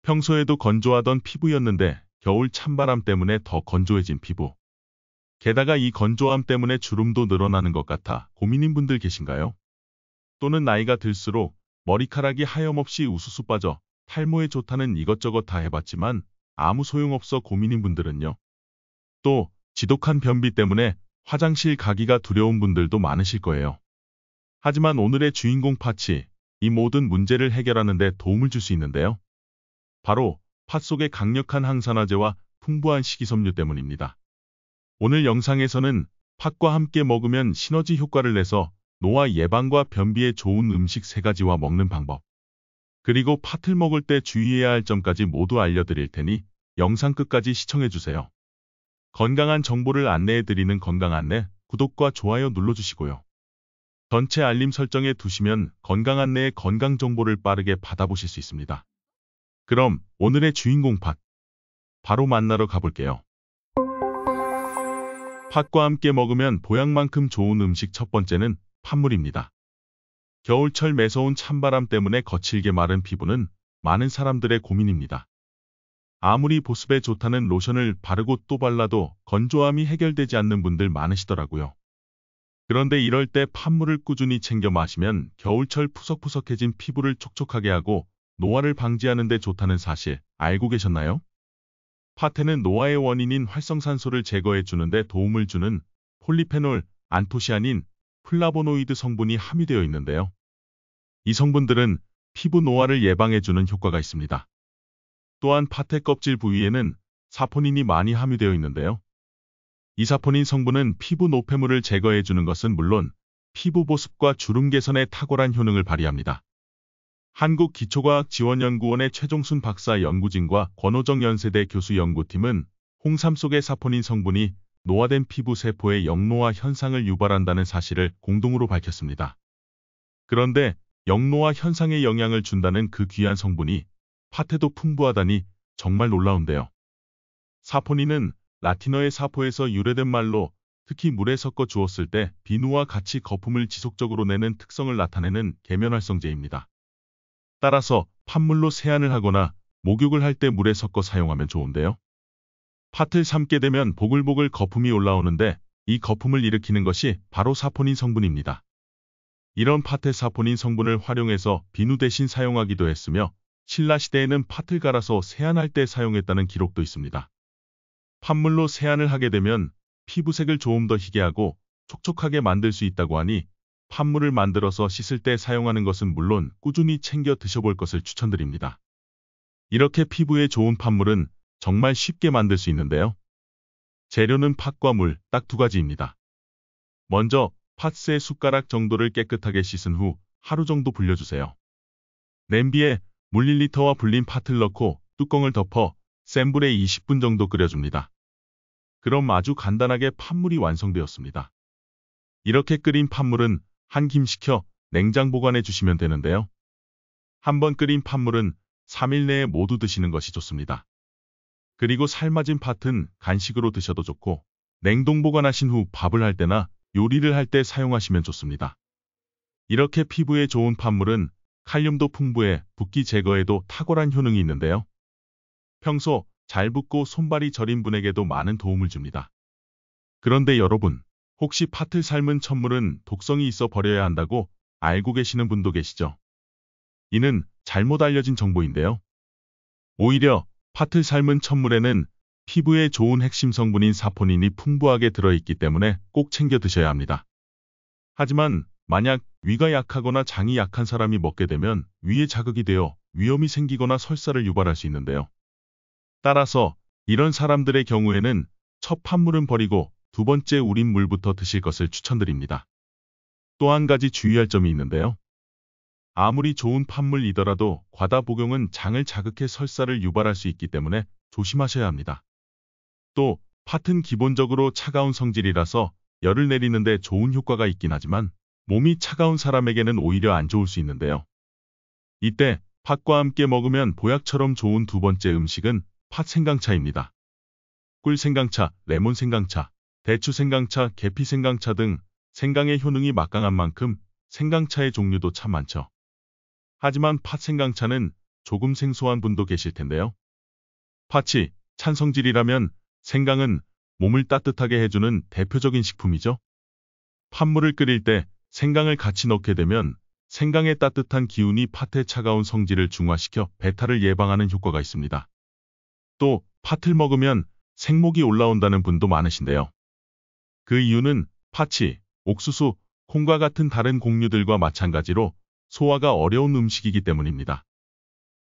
평소에도 건조하던 피부였는데 겨울 찬바람 때문에 더 건조해진 피부. 게다가 이 건조함 때문에 주름도 늘어나는 것 같아 고민인 분들 계신가요? 또는 나이가 들수록 머리카락이 하염없이 우수수 빠져 탈모에 좋다는 이것저것 다 해봤지만 아무 소용없어 고민인 분들은요. 또 지독한 변비 때문에 화장실 가기가 두려운 분들도 많으실 거예요. 하지만 오늘의 주인공 팥이 이 모든 문제를 해결하는 데 도움을 줄 수 있는데요. 바로 팥 속의 강력한 항산화제와 풍부한 식이섬유 때문입니다. 오늘 영상에서는 팥과 함께 먹으면 시너지 효과를 내서 노화 예방과 변비에 좋은 음식 3가지와 먹는 방법, 그리고 팥을 먹을 때 주의해야 할 점까지 모두 알려드릴 테니 영상 끝까지 시청해주세요. 건강한 정보를 안내해드리는 건강안내, 구독과 좋아요 눌러주시고요. 전체 알림 설정해 두시면 건강안내의 건강정보를 빠르게 받아보실 수 있습니다. 그럼 오늘의 주인공 팥, 바로 만나러 가볼게요. 팥과 함께 먹으면 보약만큼 좋은 음식 첫 번째는 팥물입니다. 겨울철 매서운 찬바람 때문에 거칠게 마른 피부는 많은 사람들의 고민입니다. 아무리 보습에 좋다는 로션을 바르고 또 발라도 건조함이 해결되지 않는 분들 많으시더라고요. 그런데 이럴 때 팥물을 꾸준히 챙겨 마시면 겨울철 푸석푸석해진 피부를 촉촉하게 하고 노화를 방지하는 데 좋다는 사실 알고 계셨나요? 팥에는 노화의 원인인 활성산소를 제거해 주는데 도움을 주는 폴리페놀, 안토시아닌, 플라보노이드 성분이 함유되어 있는데요. 이 성분들은 피부 노화를 예방해주는 효과가 있습니다. 또한 팥의 껍질 부위에는 사포닌이 많이 함유되어 있는데요. 이 사포닌 성분은 피부 노폐물을 제거해주는 것은 물론 피부 보습과 주름 개선에 탁월한 효능을 발휘합니다. 한국기초과학지원연구원의 최종순 박사 연구진과 권호정 연세대 교수 연구팀은 홍삼 속의 사포닌 성분이 노화된 피부 세포의 역노화 현상을 유발한다는 사실을 공동으로 밝혔습니다. 그런데 역노화 현상에 영향을 준다는 그 귀한 성분이 팥에도 풍부하다니 정말 놀라운데요. 사포닌은 라틴어의 사포에서 유래된 말로 특히 물에 섞어 주었을 때 비누와 같이 거품을 지속적으로 내는 특성을 나타내는 계면활성제입니다. 따라서 팥물로 세안을 하거나 목욕을 할 때 물에 섞어 사용하면 좋은데요. 팥을 삶게 되면 보글보글 거품이 올라오는데 이 거품을 일으키는 것이 바로 사포닌 성분입니다. 이런 팥의 사포닌 성분을 활용해서 비누 대신 사용하기도 했으며 신라시대에는 팥을 갈아서 세안할 때 사용했다는 기록도 있습니다. 팥물로 세안을 하게 되면 피부색을 조금 더 희게 하고 촉촉하게 만들 수 있다고 하니 팥물을 만들어서 씻을 때 사용하는 것은 물론 꾸준히 챙겨 드셔볼 것을 추천드립니다. 이렇게 피부에 좋은 팥물은 정말 쉽게 만들 수 있는데요. 재료는 팥과 물 딱 2가지입니다. 먼저 팥 3숟가락 정도를 깨끗하게 씻은 후 하루 정도 불려주세요. 냄비에 물 1리터와 불린 팥을 넣고 뚜껑을 덮어 센 불에 20분 정도 끓여줍니다. 그럼 아주 간단하게 팥물이 완성되었습니다. 이렇게 끓인 팥물은 한 김 식혀 냉장 보관해 주시면 되는데요. 한번 끓인 팥물은 3일 내에 모두 드시는 것이 좋습니다. 그리고 삶아진 팥은 간식으로 드셔도 좋고 냉동 보관하신 후 밥을 할 때나 요리를 할 때 사용하시면 좋습니다. 이렇게 피부에 좋은 팥물은 칼륨도 풍부해 붓기 제거에도 탁월한 효능이 있는데요. 평소 잘 붓고 손발이 저린 분에게도 많은 도움을 줍니다. 그런데 여러분, 혹시 팥을 삶은 첨물은 독성이 있어 버려야 한다고 알고 계시는 분도 계시죠? 이는 잘못 알려진 정보인데요. 오히려 팥을 삶은 첨물에는 피부에 좋은 핵심 성분인 사포닌이 풍부하게 들어있기 때문에 꼭 챙겨 드셔야 합니다. 하지만 만약 위가 약하거나 장이 약한 사람이 먹게 되면 위에 자극이 되어 위염이 생기거나 설사를 유발할 수 있는데요. 따라서 이런 사람들의 경우에는 첫 팥물은 버리고 2번째 우린 물부터 드실 것을 추천드립니다. 또 한 가지 주의할 점이 있는데요. 아무리 좋은 팥물이더라도 과다 복용은 장을 자극해 설사를 유발할 수 있기 때문에 조심하셔야 합니다. 또 팥은 기본적으로 차가운 성질이라서 열을 내리는데 좋은 효과가 있긴 하지만 몸이 차가운 사람에게는 오히려 안 좋을 수 있는데요. 이때 팥과 함께 먹으면 보약처럼 좋은 2번째 음식은 팥 생강차입니다. 꿀 생강차, 레몬 생강차, 대추 생강차, 계피 생강차 등 생강의 효능이 막강한 만큼 생강차의 종류도 참 많죠. 하지만 팥 생강차는 조금 생소한 분도 계실 텐데요. 팥이 찬성질이라면 생강은 몸을 따뜻하게 해주는 대표적인 식품이죠. 팥물을 끓일 때 생강을 같이 넣게 되면 생강의 따뜻한 기운이 팥의 차가운 성질을 중화시켜 배탈을 예방하는 효과가 있습니다. 또 팥을 먹으면 생목이 올라온다는 분도 많으신데요. 그 이유는 팥이 옥수수, 콩과 같은 다른 곡류들과 마찬가지로 소화가 어려운 음식이기 때문입니다.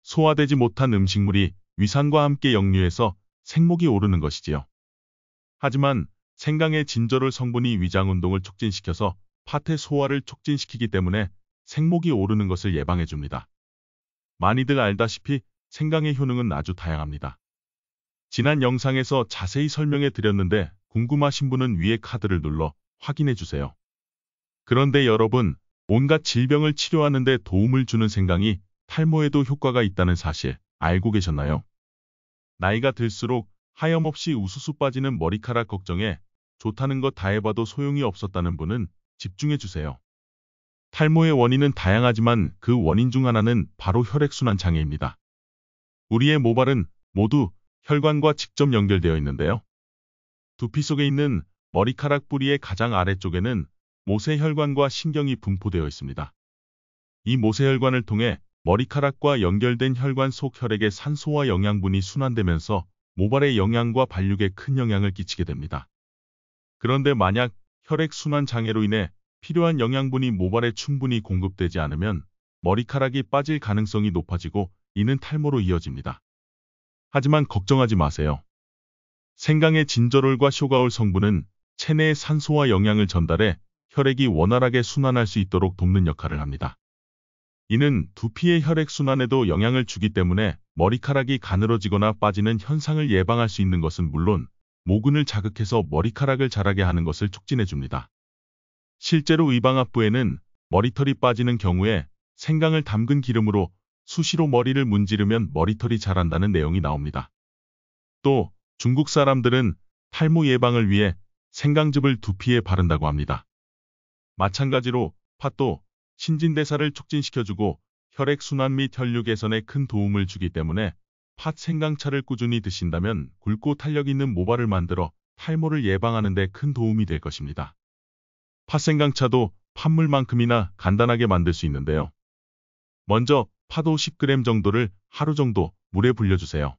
소화되지 못한 음식물이 위산과 함께 역류해서 생목이 오르는 것이지요. 하지만 생강의 진저롤 성분이 위장 운동을 촉진시켜서 팥의 소화를 촉진시키기 때문에 생목이 오르는 것을 예방해 줍니다. 많이들 알다시피 생강의 효능은 아주 다양합니다. 지난 영상에서 자세히 설명해 드렸는데 궁금하신 분은 위에 카드를 눌러 확인해 주세요. 그런데 여러분, 온갖 질병을 치료하는 데 도움을 주는 생강이 탈모에도 효과가 있다는 사실 알고 계셨나요? 나이가 들수록 하염없이 우수수 빠지는 머리카락 걱정에 좋다는 거 다 해봐도 소용이 없었다는 분은 집중해 주세요. 탈모의 원인은 다양하지만 그 원인 중 하나는 바로 혈액순환 장애입니다. 우리의 모발은 모두 혈관과 직접 연결되어 있는데요. 두피 속에 있는 머리카락 뿌리의 가장 아래쪽에는 모세혈관과 신경이 분포되어 있습니다. 이 모세혈관을 통해 머리카락과 연결된 혈관 속 혈액의 산소와 영양분이 순환되면서 모발의 영양과 발육에 큰 영향을 끼치게 됩니다. 그런데 만약 혈액순환 장애로 인해 필요한 영양분이 모발에 충분히 공급되지 않으면 머리카락이 빠질 가능성이 높아지고 이는 탈모로 이어집니다. 하지만 걱정하지 마세요. 생강의 진저롤과 쇼가올 성분은 체내에 산소와 영양을 전달해 혈액이 원활하게 순환할 수 있도록 돕는 역할을 합니다. 이는 두피의 혈액순환에도 영향을 주기 때문에 머리카락이 가늘어지거나 빠지는 현상을 예방할 수 있는 것은 물론 모근을 자극해서 머리카락을 자라게 하는 것을 촉진해 줍니다. 실제로 의방압부에는 머리털이 빠지는 경우에 생강을 담근 기름으로 수시로 머리를 문지르면 머리털이 자란다는 내용이 나옵니다. 또 중국 사람들은 탈모 예방을 위해 생강즙을 두피에 바른다고 합니다. 마찬가지로 팥도 신진대사를 촉진시켜주고 혈액순환 및 혈류 개선에 큰 도움을 주기 때문에 팥 생강차를 꾸준히 드신다면 굵고 탄력 있는 모발을 만들어 탈모를 예방하는 데 큰 도움이 될 것입니다. 팥생강차도 팥물만큼이나 간단하게 만들 수 있는데요. 먼저 팥 50g 정도를 하루 정도 물에 불려주세요.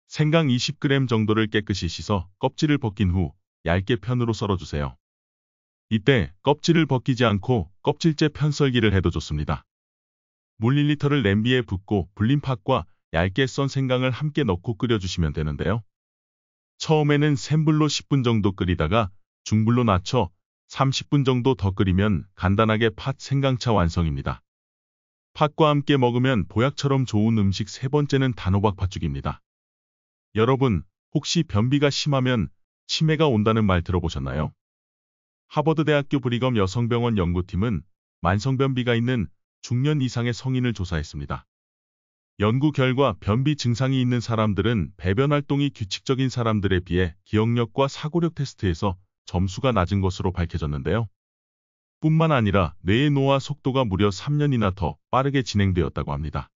생강 20g 정도를 깨끗이 씻어 껍질을 벗긴 후 얇게 편으로 썰어주세요. 이때 껍질을 벗기지 않고 껍질째 편썰기를 해도 좋습니다. 물 1리터를 냄비에 붓고 불린 팥과 얇게 썬 생강을 함께 넣고 끓여주시면 되는데요. 처음에는 센 불로 10분 정도 끓이다가 중불로 낮춰 30분 정도 더 끓이면 간단하게 팥 생강차 완성입니다. 팥과 함께 먹으면 보약처럼 좋은 음식 세 번째는 단호박 팥죽입니다. 여러분, 혹시 변비가 심하면 치매가 온다는 말 들어보셨나요? 하버드대학교 브리검 여성병원 연구팀은 만성변비가 있는 중년 이상의 성인을 조사했습니다. 연구 결과 변비 증상이 있는 사람들은 배변 활동이 규칙적인 사람들에 비해 기억력과 사고력 테스트에서 점수가 낮은 것으로 밝혀졌는데요. 뿐만 아니라 뇌의 노화 속도가 무려 3년이나 더 빠르게 진행되었다고 합니다.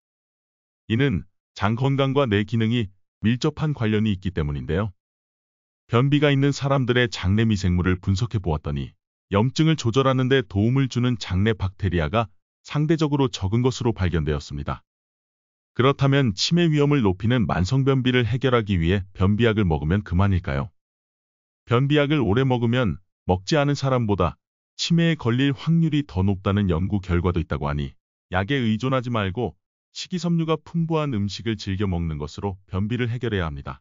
이는 장 건강과 뇌 기능이 밀접한 관련이 있기 때문인데요. 변비가 있는 사람들의 장내 미생물을 분석해 보았더니 염증을 조절하는 데 도움을 주는 장내 박테리아가 상대적으로 적은 것으로 발견되었습니다. 그렇다면 치매 위험을 높이는 만성변비를 해결하기 위해 변비약을 먹으면 그만일까요? 변비약을 오래 먹으면 먹지 않은 사람보다 치매에 걸릴 확률이 더 높다는 연구 결과도 있다고 하니 약에 의존하지 말고 식이섬유가 풍부한 음식을 즐겨 먹는 것으로 변비를 해결해야 합니다.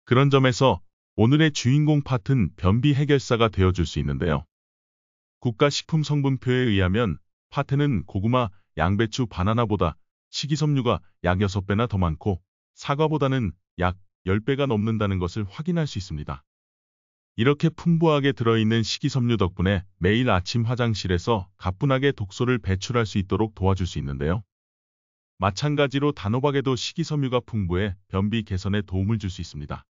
그런 점에서 오늘의 주인공 팥은 변비 해결사가 되어줄 수 있는데요. 국가식품성분표에 의하면 팥에는 고구마, 양배추, 바나나보다 식이섬유가 약 6배나 더 많고 사과보다는 약 10배가 넘는다는 것을 확인할 수 있습니다. 이렇게 풍부하게 들어있는 식이섬유 덕분에 매일 아침 화장실에서 가뿐하게 독소를 배출할 수 있도록 도와줄 수 있는데요. 마찬가지로 단호박에도 식이섬유가 풍부해 변비 개선에 도움을 줄 수 있습니다.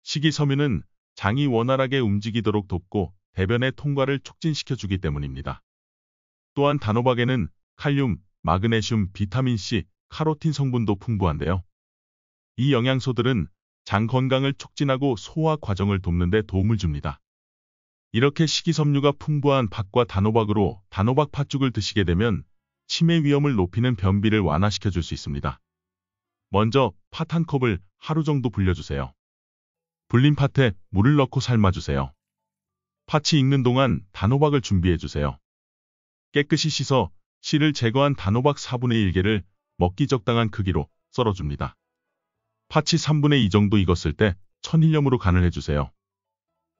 식이섬유는 장이 원활하게 움직이도록 돕고 대변의 통과를 촉진시켜주기 때문입니다. 또한 단호박에는 칼륨, 마그네슘, 비타민C, 카로틴 성분도 풍부한데요. 이 영양소들은 장 건강을 촉진하고 소화 과정을 돕는 데 도움을 줍니다. 이렇게 식이섬유가 풍부한 팥과 단호박으로 단호박 팥죽을 드시게 되면 치매 위험을 높이는 변비를 완화시켜 줄 수 있습니다. 먼저 팥 한 컵을 하루 정도 불려주세요. 불린 팥에 물을 넣고 삶아주세요. 팥이 익는 동안 단호박을 준비해주세요. 깨끗이 씻어 씨를 제거한 단호박 4분의 1개를 먹기 적당한 크기로 썰어줍니다. 팥이 3분의 2 정도 익었을 때 천일염으로 간을 해주세요.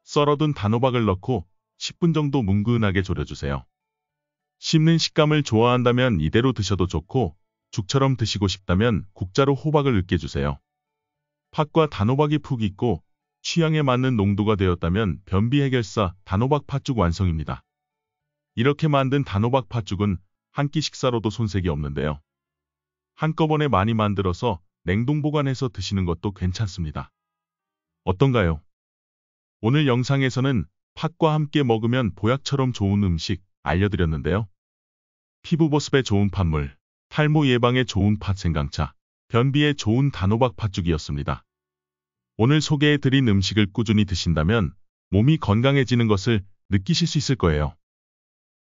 썰어둔 단호박을 넣고 10분 정도 뭉근하게 졸여주세요. 씹는 식감을 좋아한다면 이대로 드셔도 좋고 죽처럼 드시고 싶다면 국자로 호박을 으깨주세요. 팥과 단호박이 푹 익고 취향에 맞는 농도가 되었다면 변비 해결사 단호박 팥죽 완성입니다. 이렇게 만든 단호박 팥죽은 한 끼 식사로도 손색이 없는데요. 한꺼번에 많이 만들어서 냉동 보관해서 드시는 것도 괜찮습니다. 어떤가요? 오늘 영상에서는 팥과 함께 먹으면 보약처럼 좋은 음식 알려드렸는데요. 피부 보습에 좋은 팥물, 탈모 예방에 좋은 팥 생강차, 변비에 좋은 단호박 팥죽이었습니다. 오늘 소개해드린 음식을 꾸준히 드신다면 몸이 건강해지는 것을 느끼실 수 있을 거예요.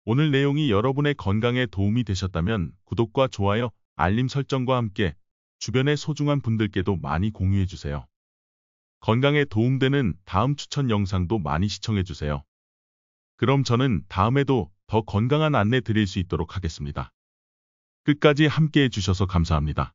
오늘 내용이 여러분의 건강에 도움이 되셨다면 구독과 좋아요, 알림 설정과 함께 주변의 소중한 분들께도 많이 공유해주세요. 건강에 도움되는 다음 추천 영상도 많이 시청해주세요. 그럼 저는 다음에도 더 건강한 안내 드릴 수 있도록 하겠습니다. 끝까지 함께 해주셔서 감사합니다.